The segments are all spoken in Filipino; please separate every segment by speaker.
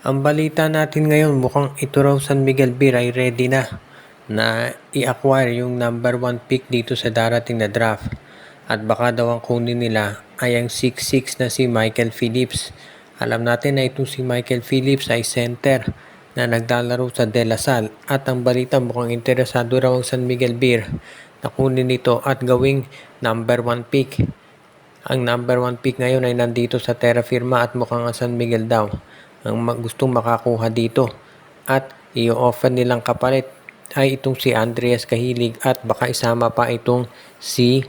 Speaker 1: Ang balita natin ngayon mukhang ito raw San Miguel Beer ay ready na i-acquire yung number 1 pick dito sa darating na draft. At baka daw ang kunin nila ay ang 6'6 na si Michael Phillips. Alam natin na itong si Michael Phillips ay center na naglalaro sa De La Salle at ang balita mukhang interesado raw ang San Miguel Beer na kunin ito at gawing number 1 pick. Ang number 1 pick ngayon ay nandito sa Terra Firma at mukhang ang San Miguel daw ang gustong makakuha dito. At i-offer nilang kapalit ay itong si Andreas Cahilig at baka isama pa itong si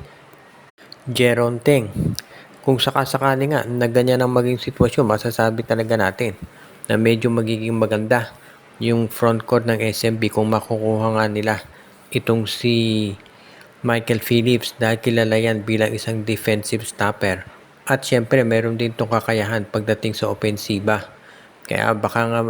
Speaker 1: Jeron Teng. Kung sakasakali nga na ganyan ang maging sitwasyon, masasabi talaga natin na medyo magiging maganda yung front court ng SMB kung makukuha nga nila itong si Michael Phillips dahil kilala yan bilang isang defensive stopper. At syempre meron din itong kakayahan pagdating sa opensiba. Kaya baka nga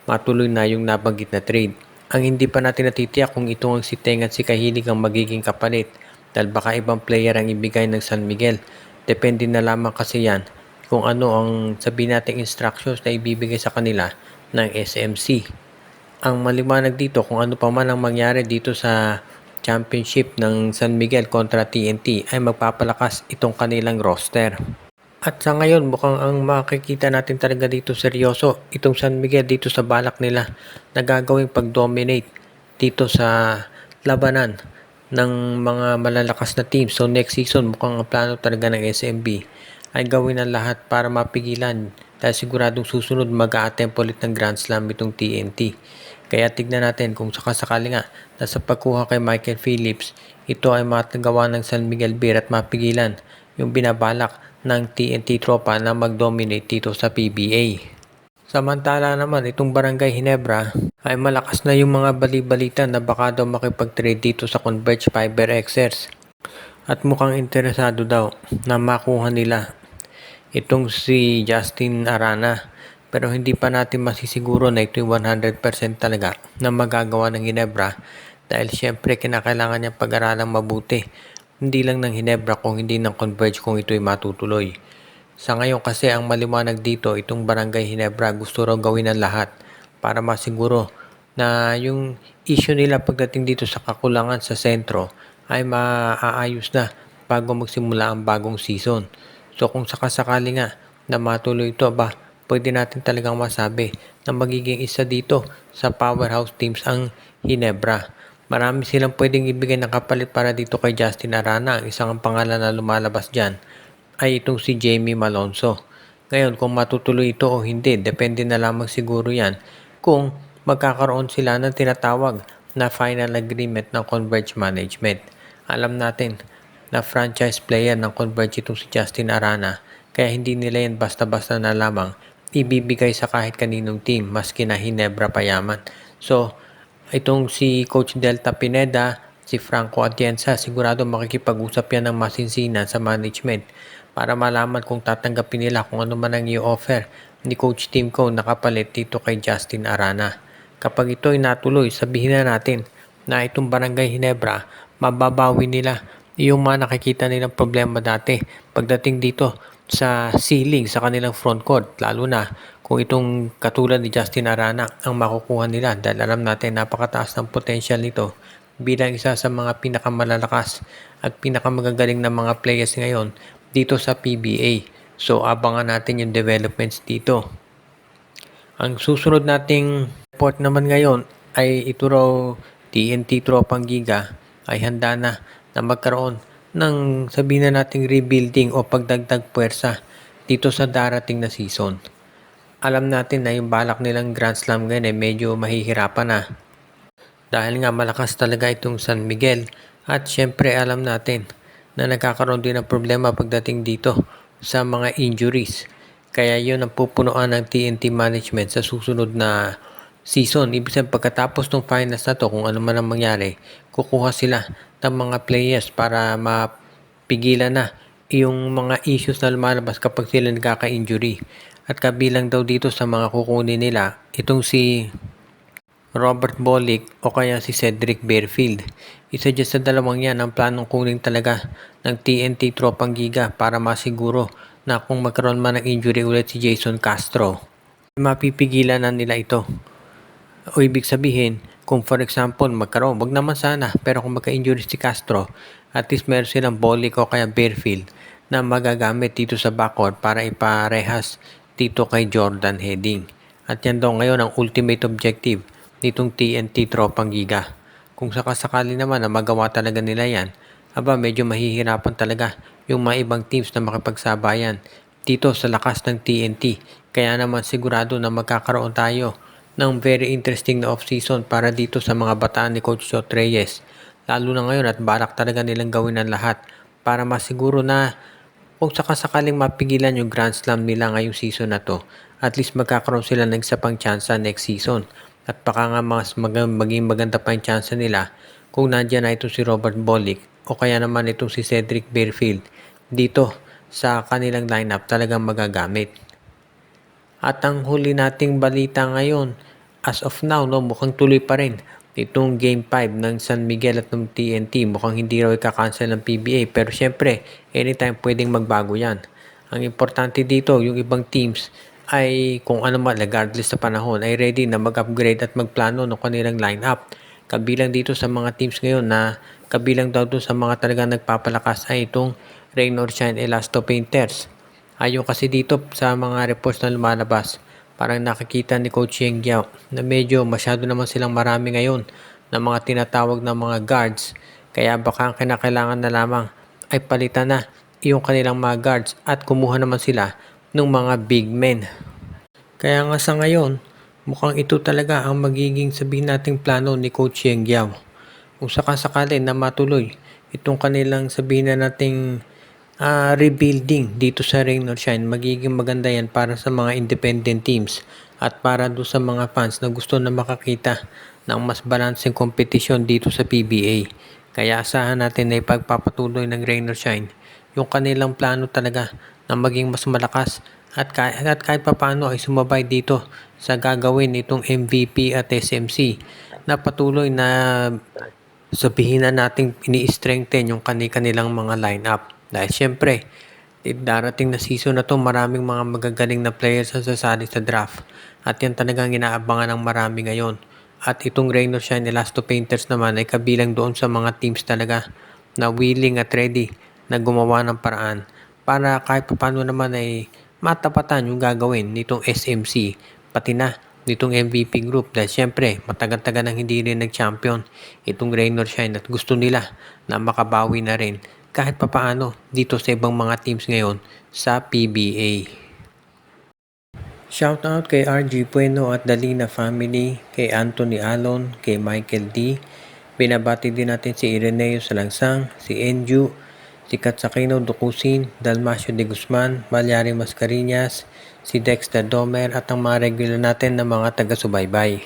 Speaker 1: matuloy na yung nabanggit na trade. Ang hindi pa natin natitiyak kung ito ang si Teng at si Cahilig ang magiging kapalit dahil baka ibang player ang ibigay ng San Miguel. Depende na lamang kasi yan kung ano ang sabihin nating instructions na ibibigay sa kanila ng SMC. Ang maliwanag dito kung ano pa man ang mangyari dito sa championship ng San Miguel kontra TNT ay magpapalakas itong kanilang roster. At sa ngayon mukhang ang makikita natin talaga dito seryoso itong San Miguel dito sa balak nila na gagawing pag-dominate dito sa labanan ng mga malalakas na team. So next season mukhang ang plano talaga ng SMB ay gawin ang lahat para mapigilan dahil siguradong susunod mag-a-attempt ulit ng Grand Slam itong TNT. Kaya tignan natin kung sakasakali nga na sa pagkuha kay Michael Phillips, ito ay matagawa ng San Miguel Beer at mapigilan yung binabalak ng TNT tropa na mag-dominate dito sa PBA. Samantala naman itong Barangay Ginebra ay malakas na yung mga bali-balita na baka daw makipag-trade dito sa Converge Fiber Xers. At mukhang interesado daw na makuha nila itong si Justin Arana. Pero hindi pa natin masisiguro na ito yung 100% talaga na magagawa ng Ginebra dahil syempre kinakailangan niya pag-aralang mabuti. Hindi lang ng Ginebra kung hindi ng Converge kung ito'y matutuloy. Sa ngayon kasi ang maliwanag dito, itong Barangay Ginebra gusto raw gawin ang lahat para masiguro na yung issue nila pagdating dito sa kakulangan sa sentro ay maaayos na bago magsimula ang bagong season. So kung sakasakali nga na matuloy ito, pwede natin talagang masabi na magiging isa dito sa powerhouse teams ang Ginebra. Marami silang pwedeng ibigay ng kapalit para dito kay Justin Arana. Ang isang pangalan na lumalabas dyan ay itong si Jamie Malonzo. Ngayon kung matutuloy ito o hindi, depende na lamang siguro yan kung magkakaroon sila ng tinatawag na final agreement ng Converge Management. Alam natin na franchise player ng Converge itong si Justin Arana, kaya hindi nila yan basta-basta na lamang ibibigay sa kahit kaninong team maski na Ginebra pa yaman. So itong si Coach Delta Pineda, si Franco Atienza, sigurado makikipag-usap yan ng masinsinan sa management para malaman kung tatanggapin nila kung ano man ang i-offer ni Coach Timco nakapalit dito kay Justin Arana. Kapag ito ay natuloy, sabihin na natin na itong Barangay Ginebra, mababawi nila yung mga nakikita nilang problema dati pagdating dito sa ceiling sa kanilang front court, lalo na kung itong katulad ni Justin Arana ang makukuha nila dahil alam natin napakataas ng potential nito bilang isa sa mga pinakamalalakas at pinakamagagaling na mga players ngayon dito sa PBA. So abangan natin yung developments dito. Ang susunod nating report naman ngayon ay ito raw TNT Tropang Giga ay handa na magkaroon ng sabihin na nating rebuilding o pagdagdag puwersa dito sa darating na season. Alam natin na yung balak nilang Grand Slam ngayon ay medyo mahihirapan na dahil nga malakas talaga itong San Miguel at syempre alam natin na nagkakaroon din ng problema pagdating dito sa mga injuries. Kaya yun ang pupunuan ng TNT management sa susunod na season. Ibig sabihin pagkatapos ng finals na to, kung ano man ang mangyari, kukuha sila ng mga players para mapigilan na yung mga issues na lumalabas kapag sila nagkaka-injury. At kabilang daw dito sa mga kukunin nila, itong si Robert Bolick o kaya si Cedric Bearfield. Isa dyan sa dalawang yan ang planong kunin talaga ng TNT Tropang Giga para masiguro na kung magkaroon man ng injury ulit si Jason Castro mapipigilan na nila ito. O ibig sabihin, kung for example magkaroon, wag naman sana, pero kung magka-injury si Castro, at least meron silang Bolick o kaya Bearfield na magagamit dito sa backcourt para iparehas dito kay Jordan Heading. At yan daw ngayon ang ultimate objective nitong TNT Tropang Giga. Kung sakasakali naman na magawa talaga nila yan, medyo mahihirapan talaga yung mga ibang teams na makipagsabayan dito sa lakas ng TNT. Kaya naman sigurado na magkakaroon tayo ng very interesting na off-season para dito sa mga bataan ni Coach Jot Reyes. Lalo na ngayon at balak talaga nilang gawin ang lahat para masiguro na kung sakasakaling mapigilan yung Grand Slam nila ngayong season na to, at least magkakaroon sila ng isa pang tsansa next season. At baka nga maging maganda pa yung tsansa nila kung nandyan na ito si Robert Bolick o kaya naman itong si Cedric Bearfield dito sa kanilang lineup talagang magagamit. At ang huli nating balita ngayon, as of now, mukhang tuloy pa rin itong Game 5 ng San Miguel at ng TNT. Mukhang hindi raw ikakancel ng PBA. Pero syempre, anytime pwedeng magbago yan. Ang importante dito, yung ibang teams ay kung ano man, regardless sa panahon, ay ready na mag-upgrade at magplano ng kanilang lineup. Kabilang dito sa mga teams ngayon na kabilang daw doon sa mga talagang nagpapalakas ay itong Rain or Shine Elasto Painters. Ayon kasi dito sa mga reports na lumalabas, parang nakikita ni Coach Yeng Giao na medyo masyado naman silang marami ngayon na mga tinatawag na mga guards. Kaya baka ang kinakailangan na lamang ay palitan na yung kanilang mga guards at kumuha naman sila ng mga big men. Kaya nga sa ngayon, mukhang ito talaga ang magiging sabihin nating plano ni Coach Yeng Giao. Kung sakasakali na matuloy itong kanilang sabihin na nating rebuilding dito sa Rain or Shine, magiging maganda yan para sa mga independent teams at para do sa mga fans na gusto na makakita ng mas balancing competition dito sa PBA. Kaya asahan natin na ipagpapatuloy ng Rain or Shine yung kanilang plano talaga na maging mas malakas at kahit papano ay sumabay dito sa gagawin nitong MVP at SMC na patuloy na sabihin na nating ini-strengthen yung kanilang mga lineup. Dahil syempre, darating na season na to, maraming mga magagaling na players ang sasali sa draft. At yan talagang inaabangan ng marami ngayon. At itong Rain or Shine Elasto Painters naman ay kabilang doon sa mga teams talaga na willing at ready na gumawa ng paraan para kahit paano naman ay matapatan yung gagawin nitong SMC pati na nitong MVP group dahil syempre matagal-tagal nang hindi rin nag-champion itong Rain or Shine at gusto nila na makabawi na rin kahit papaano dito sa ibang mga teams ngayon sa PBA. Shoutout kay RG Bueno at Dalina family, kay Anthony Alon, kay Michael D. Binabati din natin si Ireneo Salangsang, si Enju, si Katsakino Dukusin, Dalmacio de Guzman, Malyari Mascarinas, si Dexter Domer at ang mga regular natin na mga taga-subaybay.